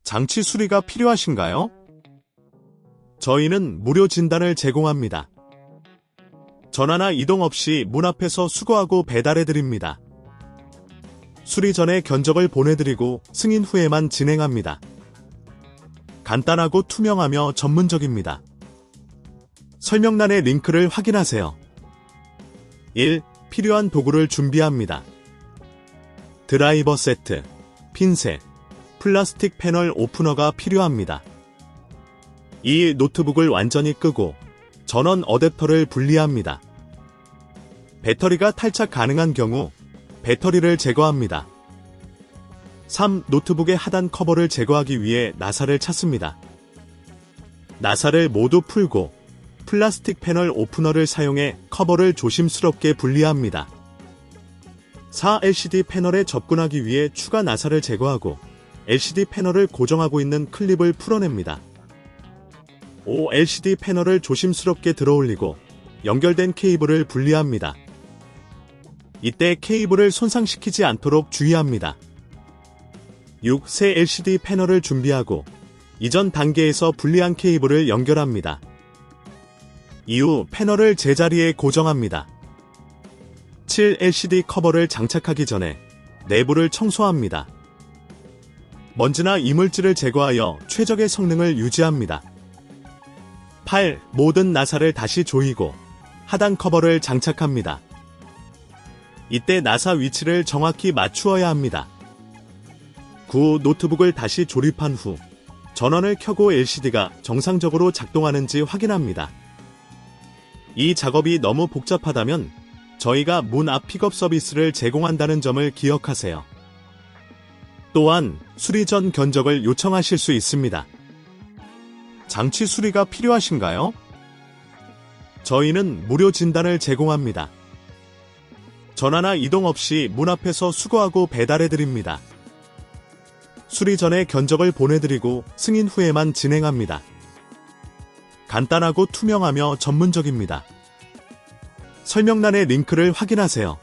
장치 수리가 필요하신가요? 저희는 무료 진단을 제공합니다. 전화나 이동 없이 문 앞에서 수거하고 배달해드립니다. 수리 전에 견적을 보내드리고 승인 후에만 진행합니다. 간단하고 투명하며 전문적입니다. 설명란의 링크를 확인하세요. 1. 필요한 도구를 준비합니다. 드라이버 세트, 핀셋, 플라스틱 패널 오프너가 필요합니다. 2. 노트북을 완전히 끄고 전원 어댑터를 분리합니다. 배터리가 탈착 가능한 경우 배터리를 제거합니다. 3. 노트북의 하단 커버를 제거하기 위해 나사를 찾습니다. 나사를 모두 풀고 플라스틱 패널 오프너를 사용해 커버를 조심스럽게 분리합니다. 4. LCD 패널에 접근하기 위해 추가 나사를 제거하고 LCD 패널을 고정하고 있는 클립을 풀어냅니다. 5. LCD 패널을 조심스럽게 들어올리고 연결된 케이블을 분리합니다. 이때 케이블을 손상시키지 않도록 주의합니다. 6. 새 LCD 패널을 준비하고 이전 단계에서 분리한 케이블을 연결합니다. 이후 패널을 제자리에 고정합니다. 7. LCD 커버를 장착하기 전에 내부를 청소합니다. 먼지나 이물질을 제거하여 최적의 성능을 유지합니다. 8. 모든 나사를 다시 조이고 하단 커버를 장착합니다. 이때 나사 위치를 정확히 맞추어야 합니다. 9. 노트북을 다시 조립한 후 전원을 켜고 LCD가 정상적으로 작동하는지 확인합니다. 이 작업이 너무 복잡하다면 저희가 문 앞 픽업 서비스를 제공한다는 점을 기억하세요. 또한 수리 전 견적을 요청하실 수 있습니다. 장치 수리가 필요하신가요? 저희는 무료 진단을 제공합니다. 전화나 이동 없이 문 앞에서 수거하고 배달해드립니다. 수리 전에 견적을 보내드리고 승인 후에만 진행합니다. 간단하고 투명하며 전문적입니다. 설명란의 링크를 확인하세요.